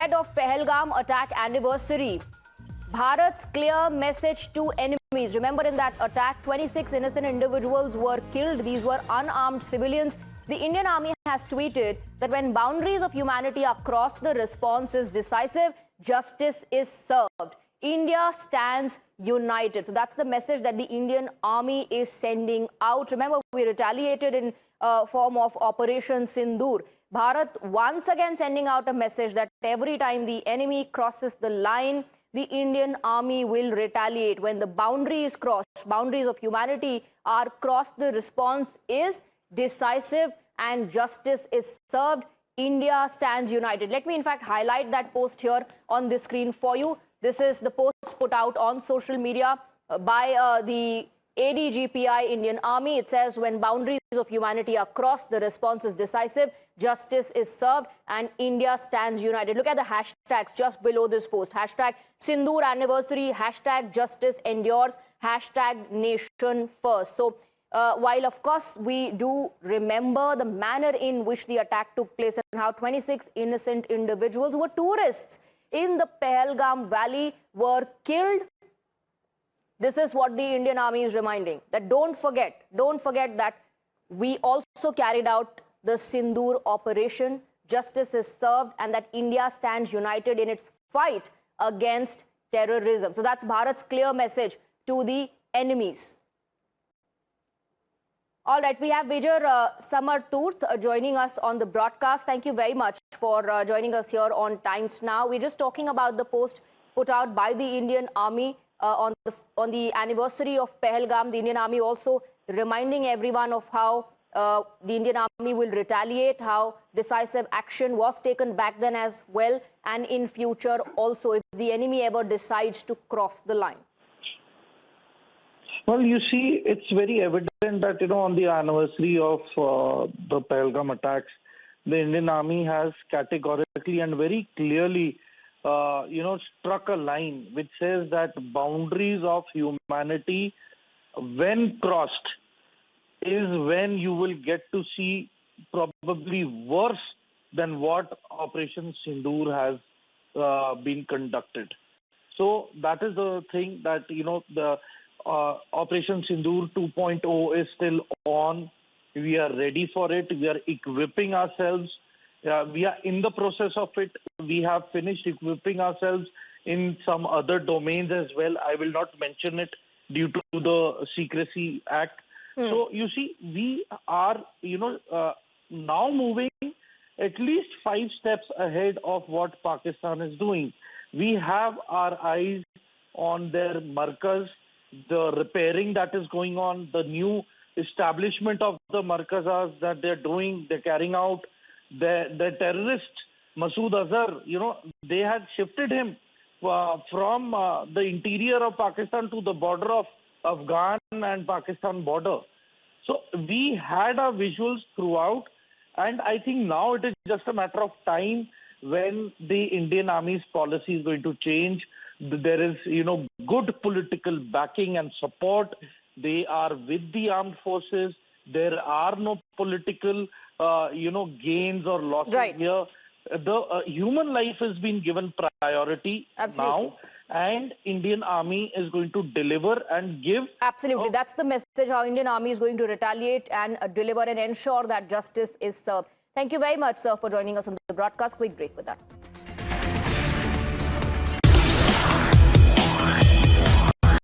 of Pahalgam attack anniversary, Bharat's clear message to enemies. Remember, in that attack, 26 innocent individuals were killed. These were unarmed civilians. The Indian Army has tweeted that when boundaries of humanity are crossed, the response is decisive. Justice is served. India stands united. So that's the message that the Indian Army is sending out. Remember, we retaliated in form of Operation Sindhur. Bharat once again sending out a message that every time the enemy crosses the line, the Indian Army will retaliate. When the boundary is crossed, boundaries of humanity are crossed, the response is decisive and justice is served. India stands united. Let me in fact highlight that post here on the screen for you. This is the post put out on social media by the ADGPI Indian Army. It says, when boundaries of humanity are crossed, the response is decisive, justice is served, and India stands united. Look at the hashtags just below this post. Hashtag Sindhur anniversary, hashtag justice endures, hashtag nation first. So while of course we do remember the manner in which the attack took place and how 26 innocent individuals who were tourists in the Pahalgam Valley were killed, this is what the Indian Army is reminding, that don't forget that we also carried out the Sindhur operation, justice is served, and that India stands united in its fight against terrorism. So that's Bharat's clear message to the enemies. All right, we have Major Samar Toot joining us on the broadcast. Thank you very much for joining us here on Times Now. We're just talking about the post put out by the Indian Army on the anniversary of Pahalgam. The Indian Army also reminding everyone of how the Indian Army will retaliate, how decisive action was taken back then as well, and in future also, if the enemy ever decides to cross the line. Well, you see, it's very evident that, on the anniversary of the Pahalgam attacks, the Indian Army has categorically and very clearly, struck a line which says that boundaries of humanity, when crossed, is when you will get to see probably worse than what Operation Sindhur has been conducted. So that is the thing that, the Operation Sindhur 2.0 is still on. We are ready for it. We are equipping ourselves. We are in the process of it. We have finished equipping ourselves in some other domains as well. I will not mention it due to the Secrecy Act. So you see, we are, now moving at least 5 steps ahead of what Pakistan is doing. We have our eyes on their markers, the repairing that is going on, the new establishment of the markazas that they're doing, they're carrying out. The terrorist, Masood Azhar, they had shifted him from the interior of Pakistan to the border of Afghan and Pakistan border. So we had our visuals throughout, and I think now it is just a matter of time when the Indian Army's policy is going to change. There is, good political backing and support. They are with the armed forces. There are no political, gains or losses here. The human life has been given priority now, and Indian Army is going to deliver and give. Absolutely. That's the message, how Indian Army is going to retaliate and deliver and ensure that justice is served. Thank you very much, sir, for joining us on the broadcast. Quick break with that.